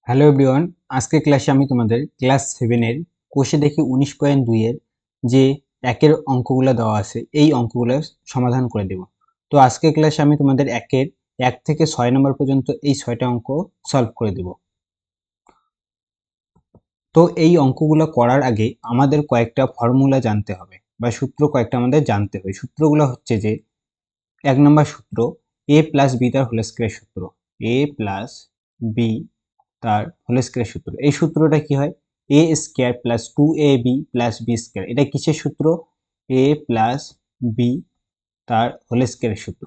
Hello everyone, আজকের ক্লাসে আমি তোমাদের ক্লাস 7 এর কোষে দেখি 19.2 এর যে একের অঙ্কগুলো দেওয়া আছে এই অঙ্কগুলো সমাধান করে দেব। তো আজকের ক্লাসে আমি তোমাদের একের 1 থেকে 6 নম্বর পর্যন্ত এই 6টা অঙ্ক সলভ করে দেব। তো এই অঙ্কগুলো করার আগে আমাদের কয়েকটা ফর্মুলা জানতে হবে বা সূত্র কয়েকটা আমাদের জানতে হবে। সূত্রগুলো হচ্ছে যে 1 নম্বর সূত্র a প্লাস b তার হোল স্কয়ার সূত্র, a প্লাস b তার হোল স্কয়ার সূত্র। এই সূত্রটা কি হয়? a square plus 2ab plus b square. এটা কিসের সূত্র? a প্লাস b তার হোল স্কয়ার সূত্র।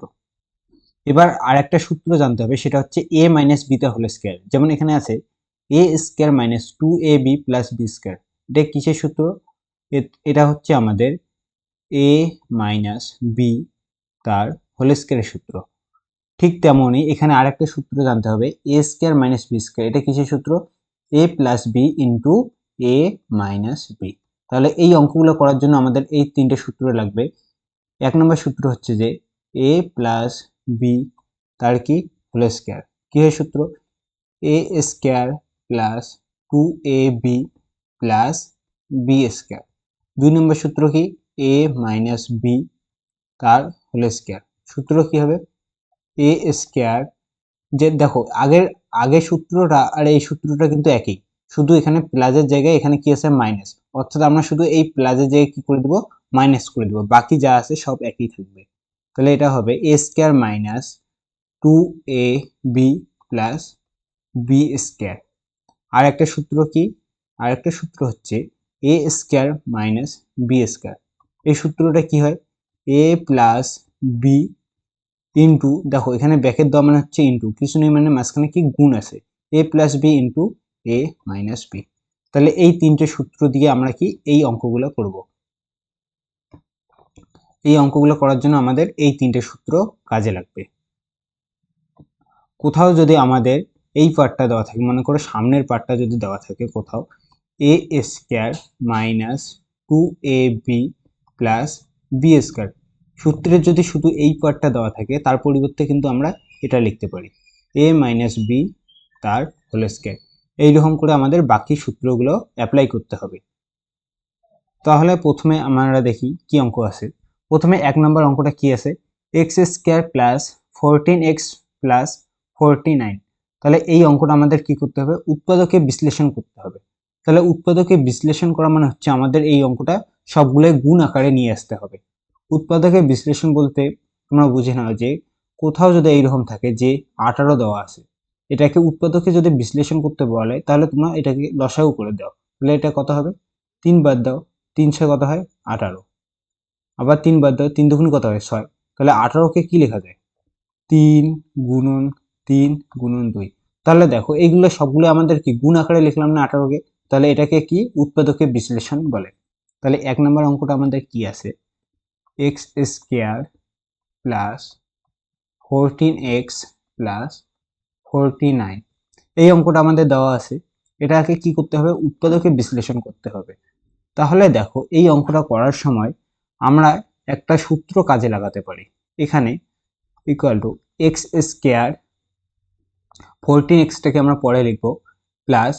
এবার আরেকটা সূত্র জানতে হবে, সেটা হচ্ছে a মাইনাস b তার হোল স্কয়ার। যেমন এখানে আছে a square minus 2ab plus b square. এটা কিসের সূত্র? এটা হচ্ছে আমাদের a মাইনাস b তার হোল স্কয়ারের সূত্র। ঠিক তেমনই এখানে আরেকটা সূত্র জানতে হবে, a square minus b square. এটা কিসের সূত্র? a plus b into a minus b। তাহলে এই অঙ্কগুলো করার জন্য আমাদের এই তিনটে সূত্র লাগবে। 1 নম্বর সূত্র হচ্ছে যে a প্লাস b তার কি হোল স্কয়ার। কিসের সূত্র? a square plus 2ab plus b square. 2 নম্বর সূত্র কি? a মাইনাস b তার হোল স্কয়ার। সূত্র কি হবে? a স্কয়ার, যে দেখো আগের সূত্রটা আর এই সূত্রটা কিন্তু একই, শুধু এখানে প্লাসের জায়গায় এখানে কি আছে? মাইনাস। অর্থাৎ আমরা শুধু এই প্লাসের জায়গায় কি করে দেব? মাইনাস করে দেব, বাকি যা আছে সব একই থাকবে। তাহলে এটা হবে a square minus 2ab plus b square. আর একটা সূত্র কি? আর একটা সূত্র হচ্ছে a square minus b square. এই সূত্রটা কি হয়? a প্লাস b ইন্টু, দেখো এখানে ব্র্যাকেট দেওয়া মানে হচ্ছে ইন্টু, কিছু নেই মানে মাঝখানে কি গুণ আছে, a plus b into a minus b. তাহলে এই তিনটে সূত্র দিয়ে আমরা কি এই অঙ্কগুলো করব। এই অঙ্কগুলো করার জন্য আমাদের এই তিনটে সূত্র কাজে লাগবে। কোথাও যদি আমাদের এই পার্টটা দেওয়া থাকে, মনে করো সামনের পার্টটা যদি দেওয়া থাকে কোথাও a square minus 2ab plus b square, সূত্রের যদি শুধু এই পার্টটা দেওয়া থাকে তার পরিবর্তে কিন্তু আমরা এটা লিখতে পারি a মাইনাস b তার হোল স্কয়ার। এইরকম করে আমাদের বাকি সূত্রগুলো অ্যাপ্লাই করতে হবে। তাহলে প্রথমে আমরা দেখি কি অঙ্ক আছে। প্রথমে 1 নম্বর অঙ্কটা কি আছে? x square plus 14x plus 49। তাহলে এই অঙ্কটা আমাদের কি করতে হবে? উৎপাদকে বিশ্লেষণ করতে হবে। তাহলে উৎপাদকে বিশ্লেষণ করা মানে হচ্ছে আমাদের এই অঙ্কটা সবগুলোই গুণ আকারে নিয়ে আসতে হবে। উৎপাদকে বিশ্লেষণ বলতে তোমরা বুঝে নাও যে কোথাও যদি এইরকম থাকে যে 18 দেওয়া আছে, এটাকে উৎপাদকে যদি বিশ্লেষণ করতে বলে তাহলে তোমরা এটাকে লসাগু করে দাও। তাহলে এটা কত হবে? 3 বাদ দাও, 3 6 কত হয়? 18। আবার 3 বাদ দাও, 3 দুগুণ কত হয়? 6। তাহলে 18কে কি লেখা যায়? 3 গুণন 3 গুণন 2। তাহলে দেখো এইগুলো সবগুলো আমাদের কি গুণ আকারে লিখলাম না 18কে? তাহলে এটাকে কি উৎপাদকে বিশ্লেষণ বলে। তাহলে 1 নম্বর অঙ্কটা আমাদের কি আছে? x square plus 14x plus 49। এই অঙ্কটা আমাদের দেওয়া আছে, এটাকে কি করতে হবে? উৎপাদকে বিশ্লেষণ করতে হবে। তাহলে দেখো এই অঙ্কটা করার সময় আমরা একটা সূত্র কাজে লাগাতে পারি। এখানে ইকুয়াল টু এক্স স্কয়ার 14x-টাকে আমরা পরে লিখবো প্লাস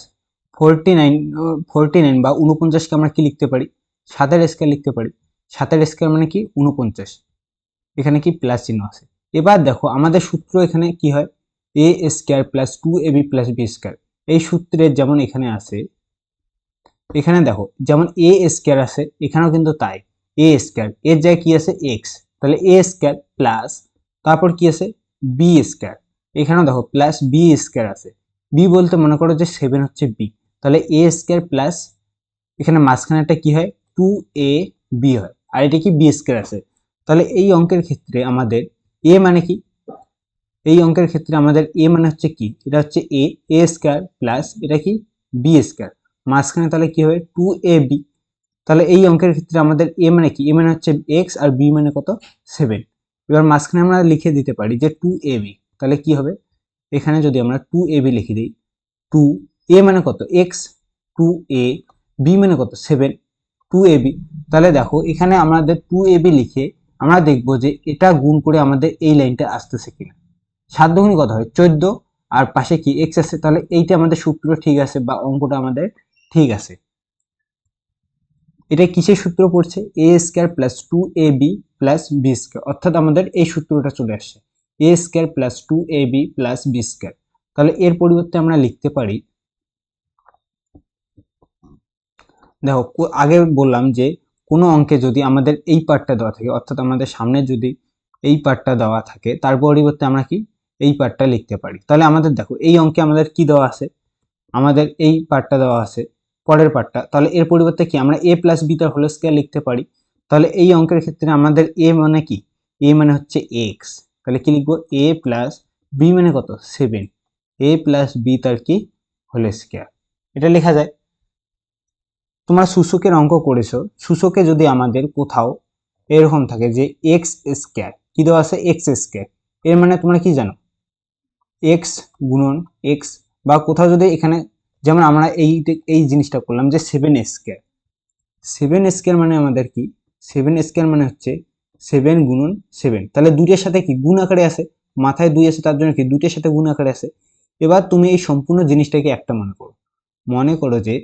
49 বা 49-কে আমরা কি লিখতে পারি? 7-এর স্কয়ার লিখতে পারি। 7-এর স্কয়ার মানে কি? 49। এখানে কি প্লাস চিহ্ন আছে। এবার দেখো আমাদের সূত্র এখানে কি হয়? a square plus 2ab plus b square. এই সূত্রের যেমন এখানে আছে, এখানে দেখো যেমন a স্কয়ার আছে, এখানেও কিন্তু তাই a স্কয়ার, এর জায়গায় কি আছে? x। তাহলে a স্কয়ার প্লাস তারপর কি আছে? b square. এখানেও দেখো প্লাস b স্কয়ার আছে। b বলতে মনে করো যে 7 হচ্ছে b। তাহলে a স্কয়ার প্লাস এখানে মাঝখানেটা কি হয়? 2ab হয়, আর এটা কি b স্কয়ার আছে। তাহলে এই অঙ্কের ক্ষেত্রে আমাদের a মানে কি? এই অঙ্কের ক্ষেত্রে আমাদের a মানে হচ্ছে কি? এটা হচ্ছে a স্কয়ার প্লাস এটা কি? b square. মাঝখানে তাহলে কি হবে? 2ab। তাহলে এই অঙ্কের ক্ষেত্রে আমাদের a মানে কি? a মানে হচ্ছে x আর b মানে কত? 7। এবার মাঝখানে আমরা লিখে দিতে পারি যে 2ab। তাহলে কি হবে? এখানে যদি আমরা 2ab লিখে দিই, 2a মানে কত? x, 2a, b মানে কত? 7, 2ab। তাহলে দেখো এখানে আমাদের 2ab লিখে আমরা দেখব যে এটা গুণ করে আমাদের এই লাইনটা আসতেছে কিনা। 7 দুগুণে কত হয়? 14, আর পাশে কি এক্স আছে, তাহলে এইটা আমাদের সূত্র ঠিক আছে বা অঙ্কটা আমাদের ঠিক আছে। এটা কিসের সূত্র পড়ছে? A square plus 2ab plus B square, অর্থাৎ আমাদের এই সূত্রটা চলে আসছে A square plus 2ab plus B square. তাহলে এর পরিবর্তে আমরা লিখতে পারি, দেখো আগে বললাম যে কোনো অঙ্কে যদি আমাদের এই পার্টটা দেওয়া থাকে, অর্থাৎ আমাদের সামনে যদি এই পার্টটা দেওয়া থাকে, তার পরিবর্তে আমরা কি এই পার্টটা লিখতে পারি। তাহলে আমাদের দেখো এই অঙ্কে আমাদের কি দেওয়া আছে, আমাদের এই পার্টটা দেওয়া আছে, পরের পার্টটা, তাহলে এর পরিবর্তে কি আমরা এ প্লাস বি তার হোল স্কয়ার লিখতে পারি। তাহলে এই অঙ্কের ক্ষেত্রে আমাদের এ মানে কি, এ মানে হচ্ছে এক্স, তাহলে কি লিখবো এ প্লাস বি মানে কত 7, এ প্লাস বি তার কি হোল স্কয়ার, এটা লেখা যায়। তোমরা সূচকের অঙ্ক করেছো, সূচকে যদি আমাদের কোথাও এরকম থাকে যে এক্স স্কয়ার, কি দেওয়া আছে এক্স স্কয়ার, এর মানে তোমরা কি জানো এক্স গুণন এক্স, বা কোথাও যদি এখানে যেমন আমরা এই জিনিসটা করলাম যে 7 স্কয়ার, 7 স্কয়ার মানে আমাদের কি 7 স্কয়ার মানে হচ্ছে 7 গুণন 7, তাহলে দুইটার সাথে কি গুণ আকারে আছে, মাথায় 2 আছে তার জন্য কি দুইটার সাথে গুণ আকারে আছে। এবার তুমি এই সম্পূর্ণ জিনিসটাকে একটা মনে করো যে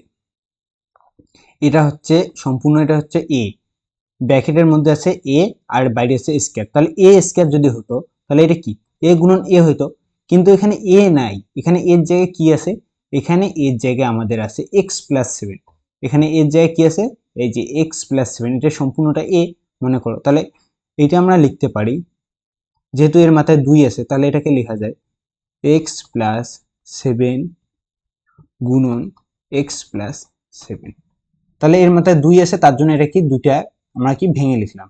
এটা হচ্ছে সম্পূর্ণ, এটা হচ্ছে এ, ব্র্যাকেটের মধ্যে আছে এ আর বাইরে আছে স্কয়ার, তাহলে এ স্কয়ার যদি হতো তাহলে এটা কি এ গুণন এ হইতো, কিন্তু এখানে এ নাই, এখানে এর জায়গায় কি আছে, এখানে এর জায়গায় আমাদের আছে এক্স প্লাস 7, এখানে এর জায়গায় কি আছে এই যে এক্স প্লাস 7, এটা সম্পূর্ণটা এ মনে করো। তাহলে এটা আমরা লিখতে পারি, যেহেতু এর মাথায় 2 আছে তাহলে এটাকে লেখা যায় এক্স প্লাস 7 গুণন এক্স প্লাস 7, তাহলে এর মাথায় 2 আছে তার জন্য এটা কি দুইটা আমরা কি ভেঙে লিখলাম।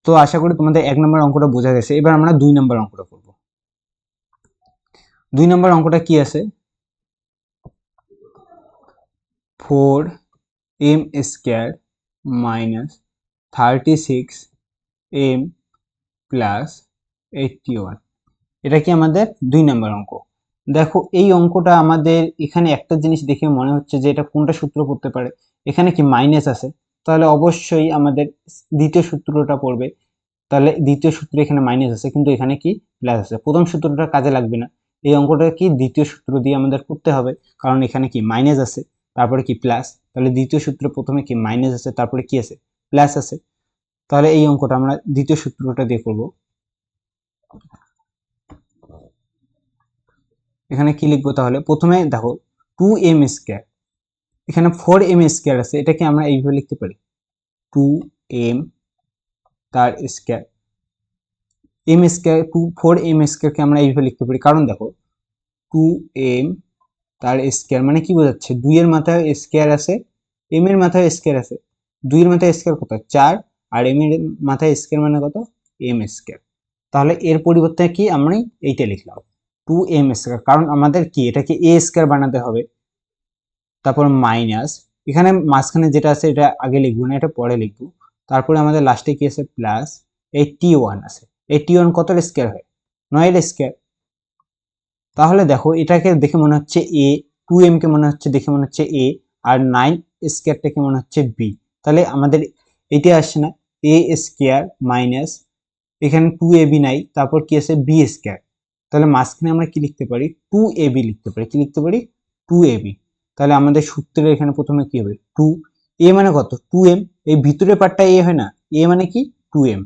তো আশা করি তোমাদের 1 নম্বর অঙ্কটা বোঝা গেছে। এবার আমরা 2 নম্বর অঙ্কটা করব। 2 নম্বর অঙ্কটা কি আছে, 4m square minus 36m plus 81, এটা কি আমাদের 2 নম্বর অঙ্ক। দেখো এই অঙ্কটা আমাদের এখানে একটা জিনিস দেখে মনে হচ্ছে যে এটা কোনটা সূত্র পড়তে পারে, এখানে কি মাইনাস আছে, তাহলে অবশ্যই আমাদের দ্বিতীয় সূত্রটা পড়বে। তাহলে দ্বিতীয় সূত্রে এখানে মাইনাস আছে কিন্তু এখানে কি প্লাস আছে, প্রথম সূত্রটা কাজে লাগবে না, এই অঙ্কটা কি দ্বিতীয় সূত্র দিয়ে আমাদের করতে হবে, কারণ এখানে কি মাইনাস আছে তারপরে কি প্লাস, তাহলে দ্বিতীয় সূত্রে প্রথমে কি মাইনাস আছে তারপরে কি আছে প্লাস আছে, তাহলে এই অঙ্কটা আমরা দ্বিতীয় সূত্রটা দিয়ে করব। এখানে কি লিখবো, তাহলে প্রথমে দেখো 2m স্কয়ার, এখানে 4m স্কয়ার আছে, এটাকে আমরা এইভাবে লিখতে পারি 2m তার স্কয়ার, m স্কয়ার 4m স্কয়ারকে আমরা এইভাবে লিখতে পারি, কারণ দেখো 2m তার স্কয়ার মানে কি বোঝাচ্ছে 2 এর মাথায় স্কয়ার আছে, m এর মাথায় স্কয়ার আছে, 2 এর মাথায় স্কয়ার কত 4, আর m এর মাথায় স্কয়ার মানে কত m স্কয়ার, তাহলে এর পরিবর্তে কি আমরা এইটা লিখলাম 2m স্কয়ার, কারণ আমাদের কি এটাকে a স্কয়ার বানাতে হবে, তারপর মাইনাস এখানে মাঝখানে যেটা আছে এটা আগে লিখবো না, এটা পরে লিখবো, তারপরে আমাদের লাস্টে কি আছে প্লাস 81 আছে, 81 কত স্কয়ার হয় 9 এর স্কয়ার, তাহলে দেখো এটাকে দেখে মনে হচ্ছে এ, 2m কে মনে হচ্ছে দেখে মনে হচ্ছে এ, আর 9 স্কয়ারটাকে মনে হচ্ছে বি, তাহলে আমাদের এটা আসছে না এ স্কয়ার মাইনাস এখানে 2ab নাই, তারপর কি আছে বি স্কয়ার, তাহলে মাঝখানে আমরা কি লিখতে পারি 2ab লিখতে পারি, কি লিখতে পারি 2ab, তাহলে আমাদের সূত্রের এখানে প্রথমে কি হবে 2, a মানে কত 2m, এই ভিতরের পার্টটা a হয় না, a মানে কি 2m,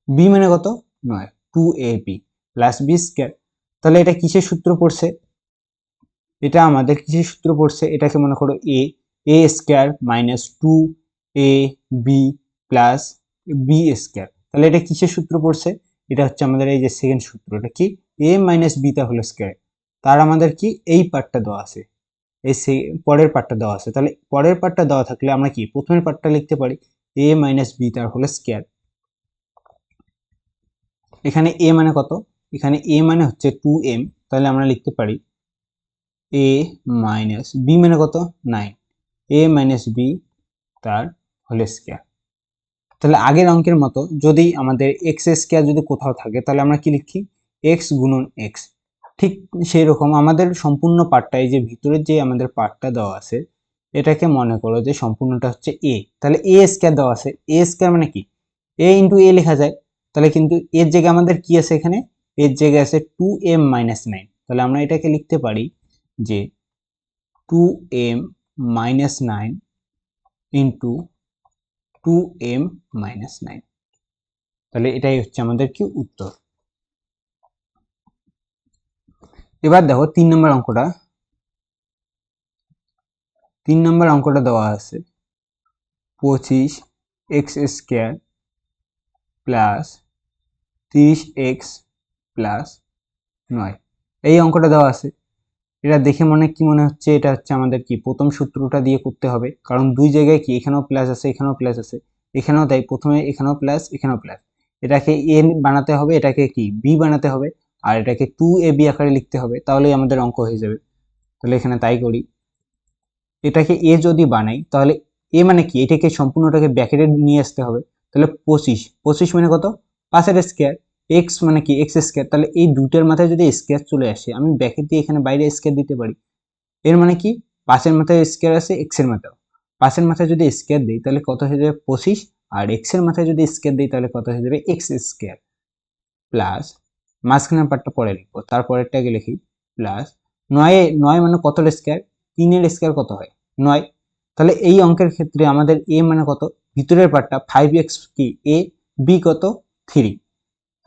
b মানে কত 9, 2ab প্লাস বি স্কয়ার, তাহলে এটা কিসের সূত্র পড়ছে, এটা আমাদের কিসের সূত্র পড়ছে, এটাকে মনে করো A square minus 2ab plus B square, তাহলে এটা কিসের সূত্র পড়ছে, এটা হচ্ছে আমাদের এই যে সেকেন্ড সূত্র, এটা কি a মাইনাস বি তা হোল স্কয়ার, তার আমাদের কি এই পার্টটা দেওয়া আছে, এই পরের পার্টটা দেওয়া আছে, তাহলে পরের পার্টটা দেওয়া থাকলে আমরা কি প্রথমের পার্টটা লিখতে পারি a মাইনাস বি তার হোল স্কয়ার, এখানে a মানে কত, এখানে a মানে হচ্ছে 2m, তাহলে আমরা লিখতে পারি a মাইনাস বি মানে কত 9, a মাইনাস বি তার হোল স্কয়ার, তাহলে আগের অঙ্কের মতো যদি আমাদের এক্স স্কয়ার যদি কোথাও থাকে তাহলে আমরা কি লিখি এক্স গুণন এক্স, ঠিক সেই রকম আমাদের সম্পূর্ণ পার্টটা এই যে ভিতরের যে আমাদের পার্টটা দেওয়া আছে এটাকে মনে করো যে সম্পূর্ণটা হচ্ছে এ, তাহলে এ স্কয়ার দেওয়া আছে, এ স্কয়ার মানে কি এ ইন্টু এ লেখা যায়, তাহলে কিন্তু এর জায়গায় আমাদের কি আছে এখানে এর জায়গায় আছে 2m মাইনাস 9, তাহলে আমরা এটাকে লিখতে পারি যে 2m minus 9 into 2m minus 9, তাহলে এটাই হচ্ছে আমাদের কি উত্তর। এবার দেখো 3 নম্বর অঙ্কটা। 3 নম্বর অঙ্কটা দেওয়া আছে 25x square plus 30x plus 9, এই অঙ্কটা দেওয়া আছে। এটা দেখে কি মনে হচ্ছে, এটা হচ্ছে আমাদের কি প্রথম সূত্রটা দিয়ে করতে হবে, কারণ দুই জায়গায় কি এখানেও প্লাস আছে এখানেও প্লাস আছে, এখানেও তাই প্রথমে এখানেও প্লাস এখানেও প্লাস, এটাকে এ বানাতে হবে, এটাকে কি বি বানাতে হবে, আর এটাকে 2ab আকারে লিখতে হবে, তাহলেই আমাদের অঙ্ক হয়ে যাবে। তাহলে এখানে তাই করি, এটাকে এ যদি বানাই তাহলে এ মানে কি, এটাকে সম্পূর্ণটাকে ব্র্যাকেটে নিয়ে আসতে হবে, তাহলে 25 মানে কত, 5 স্কোয়ার, এক্স মানে কি এক্স স্কোয়ার, তাহলে এই দুটোর মাথায় যদি স্কোয়ার চলে আসে আমি ব্র্যাকেট দিয়ে এখানে বাইরে স্কোয়ার দিতে পারি, এর মানে কি 5 মাথায় স্কোয়ার আছে এক্স এর মাথায়, 5 মাথায় যদি স্কোয়ার দিই তাহলে কত হয়ে যাবে 25, আর এক্স এর মাথায় যদি স্কোয়ার দিই তাহলে কত হয়ে যাবে এক্স স্কোয়ার, প্লাস মাঝখানের পার্টটা পরে লিখবো, তারপরেরটাকে লিখি প্লাস 9 মানে কত স্কোয়ার, 3 স্কোয়ার কত হয় 9, তাহলে এই অঙ্কের ক্ষেত্রে আমাদের এ মানে কত, ভিতরের পার্টটা 5x কি এ, বি কত 3,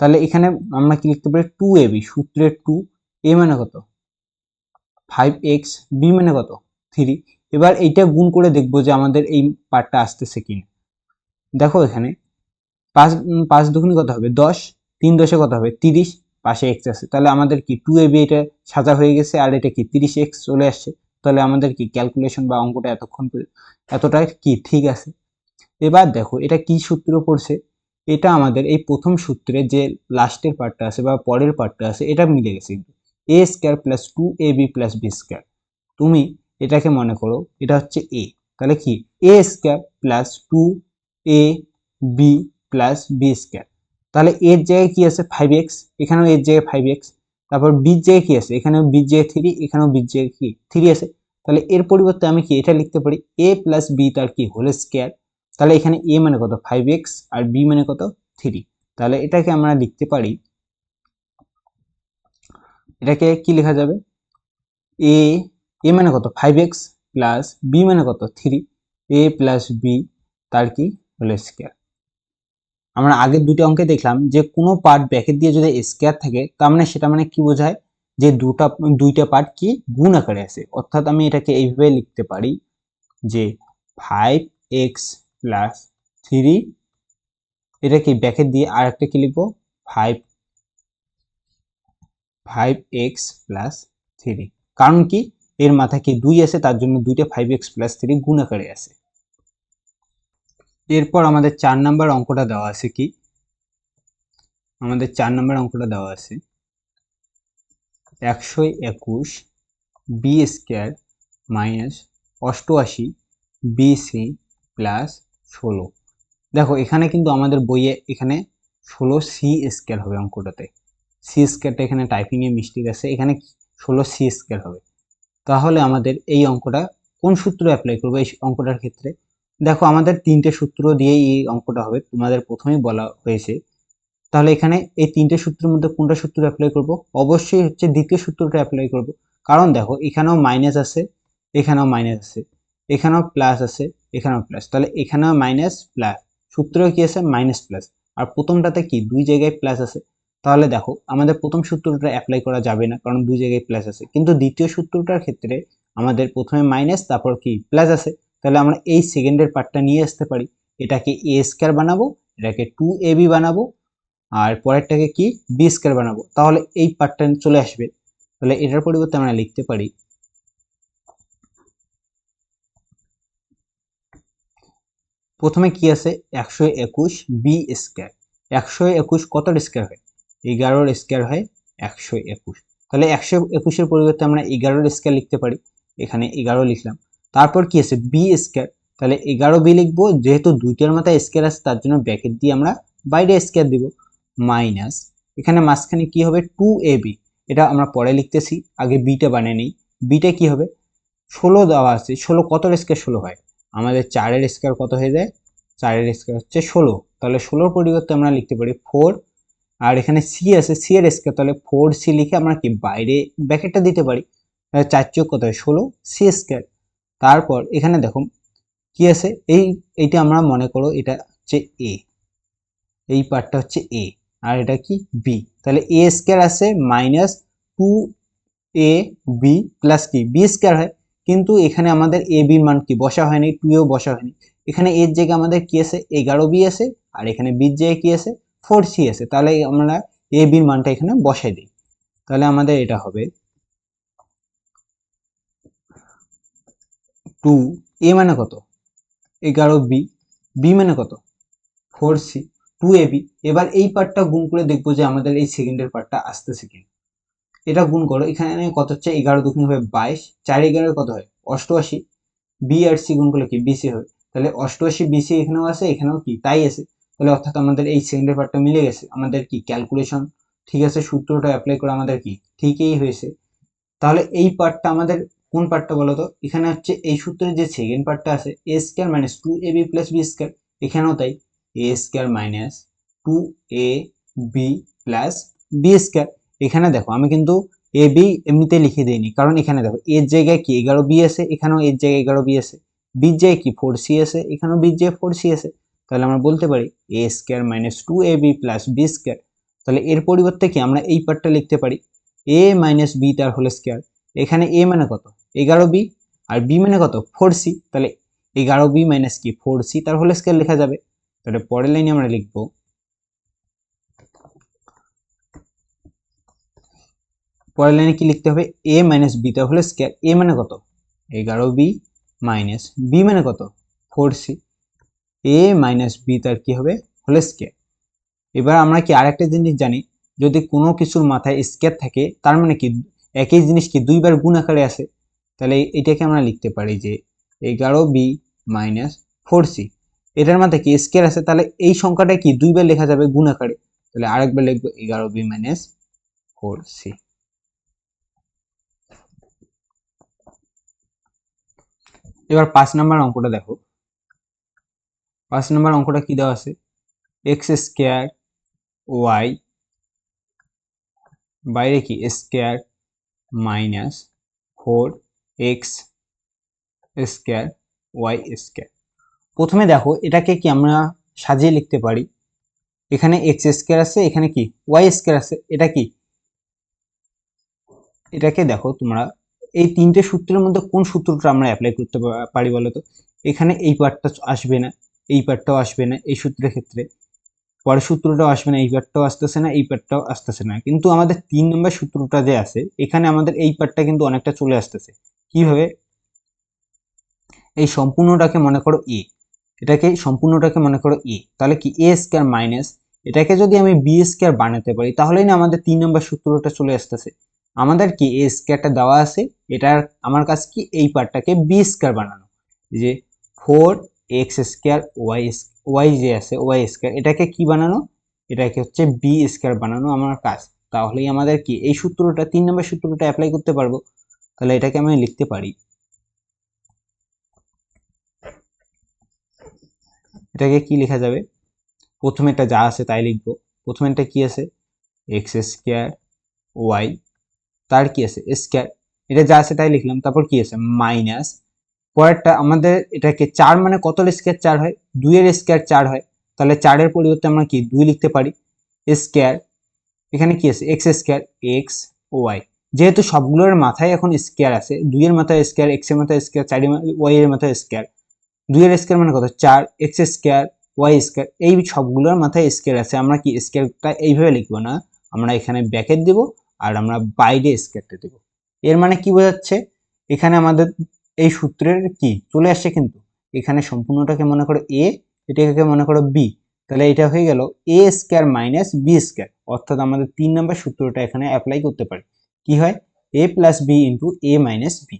তাহলে এখানে আমরা কি লিখতে পারি 2ab, সূত্রের 2, এ মানে কত 5x, বি মানে কত 3, এবার এইটা গুণ করে দেখবো যে আমাদের এই পার্টটা আসতেছে কিনা। দেখো এখানে 5 দুগুণে কত হবে 10, 3 10 কত হবে 30, পাশে x আছে, তাহলে আমাদের কি 2ab এটা সাজা হয়ে গেছে, আর এটা কি 30x চলে আসছে, তাহলে আমাদের কি ক্যালকুলেশন বা অঙ্কটা এতটা কি ঠিক আছে। এবার দেখো এটা কি সূত্র পড়ছে, এটা আমাদের এই প্রথম সূত্রে যে লাস্টের পার্টটা আছে বা পরের পার্টটা আছে এটা মিলে গেছে, a square plus 2ab plus b square, তুমি এটাকে মনে করো এটা হচ্ছে a, তাহলে কি a square plus 2ab plus b square, তাহলে এর জায়গায় কি আছে 5x, এখানেও এর জায়গায় 5x, তারপর b এর জায়গায় কি আছে, এখানেও b এর জায়গায় 3, এখানেও b এর জায়গায় কি 3 আছে, তাহলে এর পরিবর্তে আমি কি এটা লিখতে পারি a প্লাস b তার কি হোল স্কয়ার, তাহলে এখানে a মানে কত 5x আর b মানে কত 3, তাহলে এটাকে আমরা লিখতে পারি, এটাকে কি লেখা যাবে a মানে কত 5x প্লাস b মানে কত 3, a প্লাস b তার কি হোল স্কয়ার। আমরা আগের দুটো অঙ্কে দেখলাম যে কোনো পার্ট ব্র্যাকেট দিয়ে যদি স্কয়ার থাকে তার মানে সেটা মানে কি বোঝায় যে দুইটা পার্ট কি গুণ আকারে আছে, অর্থাৎ আমি এটাকে এইভাবে লিখতে পারি যে 5x প্লাস 3, এটা কি ব্র্যাকেট দিয়ে আর একটা কি লিখবো 5x প্লাস 3, কারণ কি এর মাথায় কি 2 আছে, তার জন্য দুইটা 5x প্লাস 3 গুণ আকারে আছে। এরপর আমাদের 4 নাম্বার অঙ্কটা দেওয়া আছে কি, আমাদের 4 নাম্বার অঙ্কটা দেওয়া আছে 121 b square minus 88 bc plus 16, দেখো এখানে কিন্তু আমাদের বইয়ে এখানে 16 সি স্কয়ার হবে অঙ্কটাতে, সি স্কয়ারটা এখানে টাইপিং এ মিস্টেক আছে, এখানে 16 সি স্কয়ার হবে, তাহলে আমাদের এই অঙ্কটা কোন সূত্র অ্যাপ্লাই করবো এই অঙ্কটার ক্ষেত্রে, দেখো আমাদের তিনটে সূত্র দিয়ে এই অঙ্কটা হবে, তোমাদের প্রথমেই বলা হয়েছে, তাহলে এখানে এই তিনটে সূত্রের মধ্যে কোনটা সূত্র অ্যাপ্লাই করব, অবশ্যই হচ্ছে দ্বিতীয় সূত্রটা অ্যাপ্লাই করব, কারণ দেখো এখানেও মাইনাস আছে এখানেও মাইনাস আছে, এখানেও প্লাস আছে এখানেও প্লাস, তাহলে এখানেও মাইনাস প্লাস, সূত্র কি আছে মাইনাস প্লাস, আর প্রথমটাতে কি দুই জায়গায় প্লাস আছে, তাহলে দেখো আমাদের প্রথম সূত্রটা অ্যাপ্লাই করা যাবে না কারণ দুই জায়গায় প্লাস আছে, কিন্তু দ্বিতীয় সূত্রটার ক্ষেত্রে আমাদের প্রথমে মাইনাস তারপর কি প্লাস আছে, তাহলে আমরা এই সেকেন্ডের পার্টটা নিয়ে আসতে পারি, এটাকে a স্কয়ার বানাবো, এটাকে 2ab বানাবো, আর পরেরটাকে কি বি স্কয়ার বানাবো, তাহলে এই পার্টটা চলে আসবে, তাহলে এটার পরিবর্তে আমরা লিখতে পারি প্রথমে কি আছে 121 বি স্কয়ার, 121 কতর স্কয়ার হয় 11 এর স্কয়ার হয় 121, তাহলে 121 এর পরিবর্তে আমরা 11 এর স্কয়ার লিখতে পারি, এখানে 11 লিখলাম, তারপর কি আছে বি স্কয়ার, তাহলে 11 বি লিখবো, যেহেতু দুইটার মাথায় স্কয়ার আছে তার জন্য ব্র্যাকেট দিয়ে আমরা বাইরে স্কয়ার দিব, মাইনাস এখানে মাঝখানে কি হবে 2ab, এটা আমরা পরে লিখতেছি, আগে বিটা বানিয়ে নিই, বিটা কি হবে 16 দেওয়া আছে, 16 কত স্কয়ার 16 হয় আমাদের 4 এর স্কয়ার কত হয়ে যায় 4 এর স্কয়ার হচ্ছে 16, তাহলে 16 পরিবর্তে আমরা লিখতে পারি 4, আর এখানে সি আছে, সি এর স্কয়ার, তাহলে 4c লিখে আমরা কি বাইরে ব্র্যাকেটটা দিতে পারি। তাহলে 4 চোখ কত হয় 16 সি স্কয়ার। তারপর এখানে দেখো কি আছে, এইটা আমরা মনে করো এটা হচ্ছে এ, এই পার্টটা হচ্ছে এ, আর এটা কি বি। তাহলে এ স্কয়ার আছে মাইনাস 2 এ বি প্লাস কি বি স্কয়ার হয়, কিন্তু এখানে আমাদের এ বির মান কি বসা হয়নি, 2 এও বসা হয়নি। এখানে এর জায়গায় আমাদের কি আছে 11b আছে, আর এখানে বির জায়গায় কি আছে 4c আছে। তাহলে আমরা এ বির মানটা এখানে বসাই দিই। তাহলে আমাদের এটা হবে 2 এ মানে কত 11b, বি মানে কত 4c, 2ab। এবার এই পার্টটা গুণ করে দেখবো যে আমাদের এই সেকেন্ডের পার্টটা আসতেছে কিনা। এটা গুণ করো, এখানে কত হচ্ছে 11 দুগুণ হবে 22, 4 11 কত হয় 88, বি আর সি গুণ করলে কি বিসি হয়। তাহলে 88 বিসি এখানেও আছে, এখানেও কি তাই আছে। তাহলে অর্থাৎ আমাদের এই সেকেন্ডের পার্টটা মিলে গেছে, আমাদের কি ক্যালকুলেশন ঠিক আছে, সূত্রটা অ্যাপ্লাই করে আমাদের কি ঠিকই হয়েছে। তাহলে এই পার্টটা আমাদের কোন পার্টটা বলো তো, এখানে হচ্ছে এই সূত্রের যে সেকেন্ড পার্টটা আছে A square minus 2ab plus B square, এখানেও তাই A square minus 2ab plus B square. এখানে দেখো আমি কিন্তু এ বি এমনিতে লিখে দিইনি, কারণ এখানে দেখো এর জায়গায় কি 11b আছে, এখানেও এর জায়গায় 11b আছে, বির জায়গায় কি 4c আছে, এখানেও বির জায়গায় 4c আছে। তাহলে আমরা বলতে পারি A square minus 2ab plus B square. তাহলে এর পরিবর্তে কি আমরা এই পার্টটা লিখতে পারি এ মাইনাস বি তার হোল স্কয়ার। এখানে এ মানে কত 11b, আর বি মানে কত 4c, তাহলে 11b মাইনাস কি 4c তার হোল স্কয়ার লেখা যাবে। তাহলে পরের লাইনে আমরা লিখবো পরের লাইনে কি লিখতে হবে এ মাইনাস বি তার হোল স্কয়ার, এ মানে কত 11b মাইনাস বি মানে কত 4c, এ মাইনাস বি তার কি হবে হোল স্কয়ার। এবার আমরা কি আরেকটা জিনিস জানি, যদি কোনো কিছুর মাথায় স্কয়ার থাকে তার মানে কি একই জিনিস কি দুইবার গুণ আকারে আসে। তাহলে এটাকে আমরা লিখতে পারি যে 11b মাইনাস 4c, এটার মাথায় কি স্কয়ার আছে, তাহলে এই সংখ্যাটা কি দুইবার লেখা যাবে গুণ আকারে। তাহলে আরেকবার লিখবো 11b মাইনাস 4c। এবার 5 নাম্বার অঙ্কটা দেখো, 5 নাম্বার অঙ্কটা কি দেওয়া আছে এক্স স্কয়ার ওয়াই, বাইরে কি square minus 4x square y square. প্রথমে দেখো এটাকে কি আমরা সাজিয়ে লিখতে পারি, এখানে এক্স স্কয়ার আছে, এখানে কি ওয়াই স্কয়ার আছে, এটা কি এটাকে দেখো তোমরা এই তিনটে সূত্রের মধ্যে কোন সূত্রটা আমরা অ্যাপ্লাই করতে পারি বলো তো। এখানে এই পার্টটা আসবে না, এই পার্টটাও আসবে না এই সূত্রের ক্ষেত্রে, পরের সূত্রটাও আসবে না, এই পার্টটাও আসতেছে না, এই পার্টটাও আসতেছে না, কিন্তু আমাদের 3 নম্বর সূত্রটা যে আছে এখানে আমাদের এই পার্টটা কিন্তু অনেকটা চলে আসতেছে। কিভাবে, এই সম্পূর্ণটাকে মনে করো এ, এটাকে সম্পূর্ণটাকে মনে করো এ, তাহলে কি এ স্কয়ার মাইনাস এটাকে যদি আমি বি স্কয়ার বানাতে পারি তাহলেই না আমাদের 3 নম্বর সূত্রটা চলে আসতেছে। আমাদের কি এ স্কয়ারটা দেওয়া আছে, এটার আমার কাছ কি এই পার্টটাকে বি স্কয়ার বানানো, যে 4x স্কয়ার ওয়াই যে আছে ওয়াই স্কয়ার, এটাকে কি বানানো, এটাকে হচ্ছে বি স্কয়ার বানানো আমার কাজ। তাহলেই আমাদের কি এই সূত্রটা 3 নম্বর সূত্রটা অ্যাপ্লাই করতে পারবো। তাহলে এটাকে আমি লিখতে পারি, এটাকে কি লেখা যাবে, প্রথমে এটা যা আছে তাই লিখবো। প্রথমে এটা কি আছে এক্স স্কয়ার ওয়াই, তার কি আছে স্কয়ার, এটা যা আছে তাই লিখলাম, তারপর কি আছে মাইনাস, পরেরটা আমাদের এটাকে 4 মানে কত স্কয়ার 4 হয়, 2 এর স্কয়ার 4 হয়, তাহলে 4 এর পরিবর্তে আমরা কি 2 লিখতে পারি স্কয়ার, এখানে কি আছে এক্স স্কয়ার এক্স ওয়াই, যেহেতু সবগুলোর মাথায় এখন স্কয়ার আছে, 2 এর মাথায় স্কয়ার, এক্স এর মাথায় স্কয়ার, 4 এর ওয়াই এর মাথায় স্কয়ার, 2 এর স্কয়ার মানে কত 4 এক্স স্কয়ার ওয়াই স্কয়ার, এই সবগুলোর মাথায় স্কয়ার আছে, আমরা কি স্কয়ারটা এইভাবে লিখবো না, আমরা এখানে ব্র্যাকেট দেব আর আমরা বাইরে স্কয়ারটা দেব। এর মানে কি বোঝাচ্ছে, এখানে আমাদের এই সূত্রের কি চলে আসছে, কিন্তু এখানে সম্পূর্ণটাকে মনে করো এ, এটাকে মনে করো বি, তাহলে এটা হয়ে গেল এ স্কয়ার মাইনাস বি স্কয়ার, অর্থাৎ আমাদের 3 নম্বর সূত্রটা এখানে অ্যাপ্লাই করতে পারি। কি হয় এ প্লাস বি ইন্টু এ মাইনাস বি,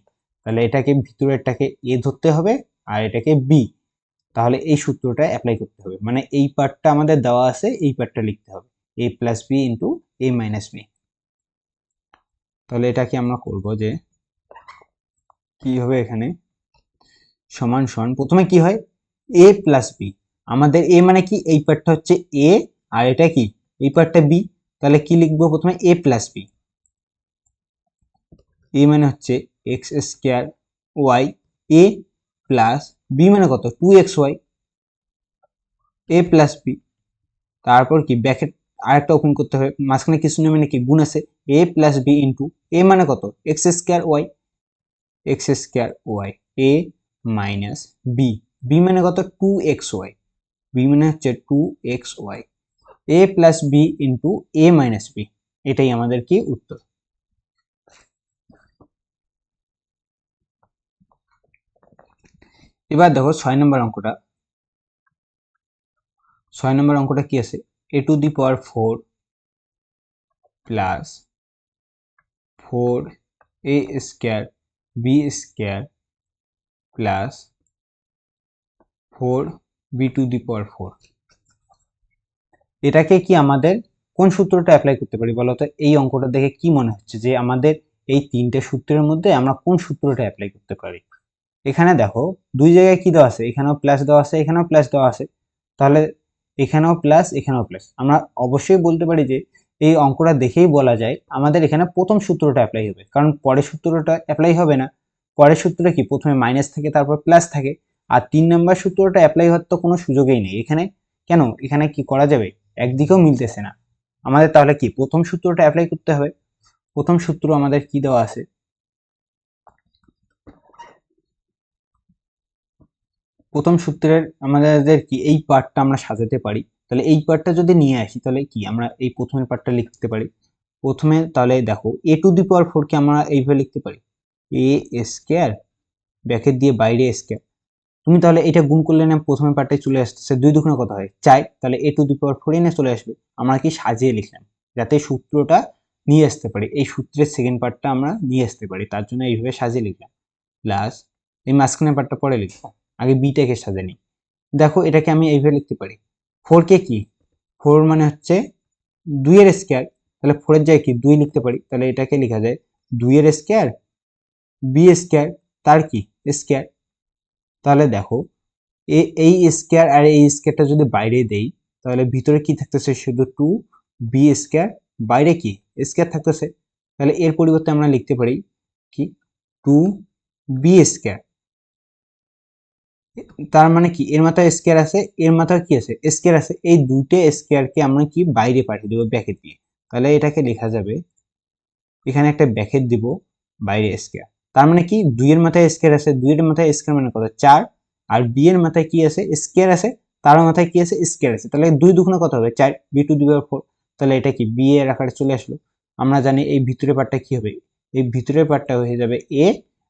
তাহলে এটাকে ভিতরেরটাকে এ ধরতে হবে আর এটাকে বি, তাহলে এই সূত্রটা অ্যাপ্লাই করতে হবে, মানে এই পার্টটা আমাদের দেওয়া আছে এই পার্টটা লিখতে হবে এ প্লাস বি ইন্টু এ মাইনাস বি। তাহলে এটাকে আমরা করব যে কি হবে এখানে সমান সমান, প্রথমে কি হয় এ প্লাস বি, আমাদের এ মানে কি এই পার্টটা হচ্ছে এ আর এটা কি এই পার্টটা বি, তাহলে কি লিখবো প্রথমে a প্লাস বি, a মানে হচ্ছে x square y, a plus b মানে কত 2xy, a প্লাস বি, তারপর কি ব্র্যাকেট আরেকটা ওপেন করতে হবে, মাঝখানে কিছু নেই মানে কি গুণ আছে, a plus b into a মানে কত x square y, x square y, a minus b, b মানে কত 2xy, বি মানে হচ্ছে 2xy, a plus b into a minus b, এটাই আমাদের কি উত্তর। এবার দেখো 6 নম্বর অঙ্কটা, 6 নম্বর অঙ্কটা কি আছে, a to the power 4 plus 4a square B square plus 4b to the power 4, এটাকে কি আমাদের কোন সূত্রটা অ্যাপ্লাই করতে পারি বলো তো? এই অঙ্কটা দেখে কি মনে হচ্ছে যে আমাদের এই তিনটে সূত্রের মধ্যে আমরা কোন সূত্রটা অ্যাপ্লাই করতে পারি? এখানে দেখো দুই জায়গায় কি দেওয়া আছে, এখানেও প্লাস দেওয়া আছে, এখানেও প্লাস দেওয়া আছে, তাহলে এখানেও প্লাস এখানেও প্লাস, আমরা অবশ্যই বলতে পারি যে এই অঙ্কটা দেখেই বলা যায় আমাদের এখানে প্রথম সূত্রটা অ্যাপ্লাই হবে, কারণ পরের সূত্রটা অ্যাপ্লাই হবে না। পরের সূত্রটা কি প্রথমে মাইনাস থাকে তারপর প্লাস থাকে, আর 3 নম্বর সূত্রটা অ্যাপ্লাই হওয়ার তো কোনো সুযোগই নেই এখানে। কেন এখানে কি করা যাবে, একদিকেও মিলতেছে না আমাদের, তাহলে কি প্রথম সূত্রটা অ্যাপ্লাই করতে হবে। প্রথম সূত্র আমাদের কি দেওয়া আছে, প্রথম সূত্রের আমাদের কি এই পার্টটা আমরা সাজাতে পারি, তাহলে এই পার্টটা যদি নিয়ে আসি তাহলে কি আমরা এই প্রথমের পার্টটা লিখতে পারি। প্রথমে তাহলে দেখো a টু দি পাওয়ার 4 কে আমরা এইভাবে লিখতে পারি a স্কয়ার ব্র্যাকেট দিয়ে বাইরে স্কয়ার, তুমি তাহলে এটা গুণ করলে না প্রথমে পার্টে চলে আসতেছে, দুই দুগুণে কত হয় 4, তাহলে a টু দি পাওয়ার 4 এনে চলে আসবে। আমরা কি সাজিয়ে লিখলাম যাতে সূত্রটা নিয়ে আসতে পারি, এই সূত্রের সেকেন্ড পার্টটা আমরা নিয়ে আসতে পারি, তার জন্য এইভাবে সাজিয়ে লিখলাম। প্লাস এই মাঝখানের পার্টটা পরে লিখবো, আগে বিটাকে সাজে নিই। দেখো এটাকে আমি এইভাবে লিখতে পারি 4 কে কি 4 মানে হচ্ছে 2 এর স্কয়ার, তাহলে 4 এর জায়গায় কি 2 লিখতে পারি, তাহলে এটাকে লেখা যায় 2 এর স্কয়ার বি স্কয়ার তার কি স্কয়ার। তাহলে দেখো এই স্কয়ার আর এই স্কয়ারটা যদি বাইরে দেই তাহলে ভিতরে কি থাকতেছে শুধু 2 বি স্কয়ার, বাইরে কি স্কয়ার থাকতেছে, তাহলে এর পরিবর্তে আমরা লিখতে পারি কি 2 বি স্কয়ার। তার মানে কি এর মাথায় স্কয়ার আছে, এর মাথায় কি আছে স্কয়ার আছে, এই দুইটা স্কয়ারকে আমরা কি বাইরে পাঠিয়ে দেবো ব্র্যাকেট দিয়ে, তাহলে এটাকে লেখা যাবে, এখানে একটা ব্র্যাকেট দিব বাইরে স্কয়ার, তার মানে কি 2 এর মাথায় স্কয়ার আছে, 2 এর মাথায় স্কয়ার মানে কত 4, আর বি এর মাথায় কি আছে স্কয়ার আছে, তার মাথায় কি আছে স্কয়ার আছে, তাহলে 2 দুগুণে কত হবে 4 বি টু দি পাওয়ার 4, তাহলে এটা কি বি এর আকারে চলে আসলো। আমরা জানি এই ভিতরের পার্টটা কি হবে, এই ভিতরের পার্টটা হয়ে যাবে এ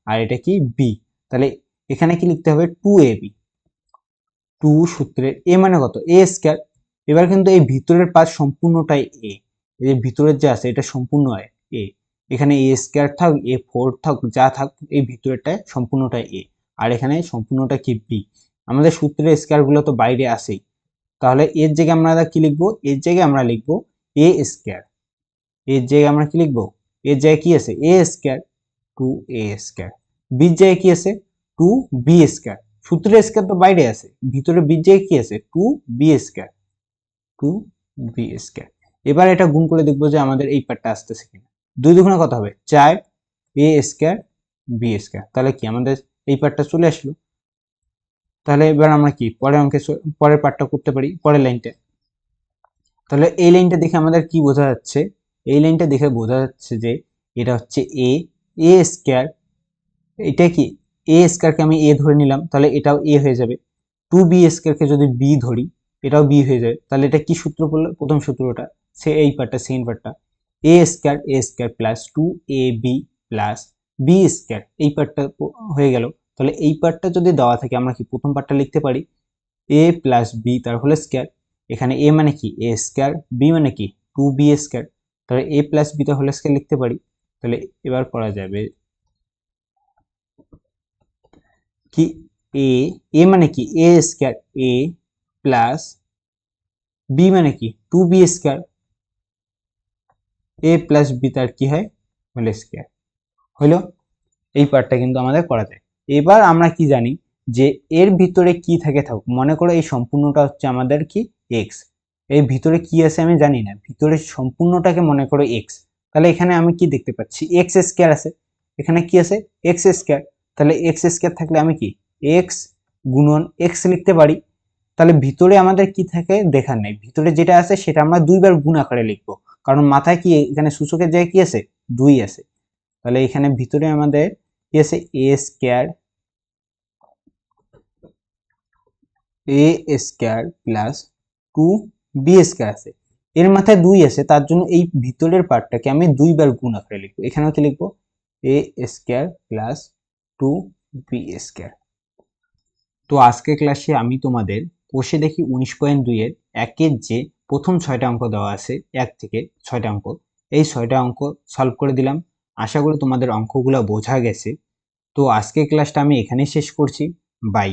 আর এটা কি বি, তাহলে এখানে কি লিখতে হবে 2ab, 2 সূত্রের এ মানে কত এ স্কয়ার। এবার কিন্তু এই ভিতরের পার্ট সম্পূর্ণটাই এ, এই যে ভিতরের যে আছে এটা সম্পূর্ণ হয় এ, এখানে এ স্কয়ার থাক এ 4 থাক যা থাক এই ভিতরেরটা সম্পূর্ণটাই এ, আর এখানে সম্পূর্ণটা কি বি। আমাদের সূত্রের স্কয়ার গুলো তো বাইরে আসেই, তাহলে এর জায়গায় আমরা কি লিখবো, এর জায়গায় আমরা লিখবো এ স্কয়ার, এর জায়গায় আমরা কি লিখবো, এর জায়গায় কি আছে এ স্কয়ার 2a স্কয়ার, বির জায়গায় কি আছে 2b স্কয়ার, সূত্রের স্কয়ার তো বাইরে আছে, ভিতরে বির জায়গায় কি আছে 2b স্কয়ার, 2b স্কয়ার। এবার এটা গুণ করে দেখবো যে আমাদের এই পার্টটা আসতেছে কিনা, 2 দুগুণে কত হবে 4a স্কয়ার b স্কয়ার, তাহলে কি আমাদের এই পার্টটা চলে আসলো। তাহলে এবার আমরা কি পরের অঙ্কে পরের পার্টটা করতে পারি, পরের লাইনটা। তাহলে এই লাইনটা দেখে আমাদের কি বোঝা যাচ্ছে, এই লাইনটা দেখে বোঝা যাচ্ছে যে এটা হচ্ছে এ, এ স্কয়ার, এটা কি এ স্কয়ারকে আমি এ ধরে নিলাম তাহলে এটাও এ হয়ে যাবে, 2b স্কয়ারকে যদি বি ধরি এটাও বি হয়ে যাবে, তাহলে এটা কি সূত্র পড়লো প্রথম সূত্রটা, সে এই পার্টটা সেকেন্ড পার্টটা A square plus 2ab plus B square, এই পার্টটা হয়ে গেল। তাহলে এই পার্টটা যদি দেওয়া থাকে আমরা কি প্রথম পার্টটা লিখতে পারি এ প্লাস বি তার হোল স্কয়ার, এখানে এ মানে কি এ স্কয়ার, বি মানে কি 2b স্কয়ার, তাহলে এ প্লাস বি তার হোল স্কয়ার লিখতে পারি। তাহলে এবার করা যাবে কি এ, এ মানে কি এ স্কয়ার এ প্লাস বি মানে কি 2b স্কয়ার, এ প্লাস বি তার কি হয় হোল স্কয়ার হলো। এই পার্টটা কিন্তু আমাদের করা যায়। এবার আমরা কি জানি যে এর ভিতরে কি থাকে থাকুক, মনে করো এই সম্পূর্ণটা হচ্ছে আমাদের কি এক্স, এই ভিতরে কি আছে আমি জানি না, ভিতরে সম্পূর্ণটাকে মনে করো এক্স, তাহলে এখানে আমি কি দেখতে পাচ্ছি এক্স স্কোয়ার আছে, এখানে কি আছে এক্স স্কোয়ার, তাহলে এক্স স্কোয়ার থাকলে আমি কি এক্স গুণন এক্স লিখতে পারি। তাহলে ভিতরে আমাদের কি থাকে দেখার নেই, ভিতরে যেটা আছে সেটা আমরা দুইবার গুণ আকারে লিখবো, কারণ মাথায় কি এখানে সূচকের জায়গায় কি আছে দুই আছে। তাহলে এখানে ভিতরে আমাদের কি আছে এ স্কোয়ার প্লাস 2b স্কোয়ার আছে, এর মাথায় দুই আছে তার জন্য এই ভিতরের পার্টটাকে আমি দুইবার গুণ আকারে লিখবো, এখানেও কি লিখবো এ স্কোয়ার প্লাস 2b স্কোয়ার। তো আজকে ক্লাসে আমি তোমাদের কোষে দেখি 19.2 এর একের যে প্রথম 6টা অঙ্ক দেওয়া আছে, 1 থেকে 6টা অঙ্ক, এই 6টা অঙ্ক সলভ করে দিলাম। আশা করি তোমাদের অঙ্কগুলো বোঝা গেছে। তো আজকে ক্লাসটা আমি এখানেই শেষ করছি। বাই।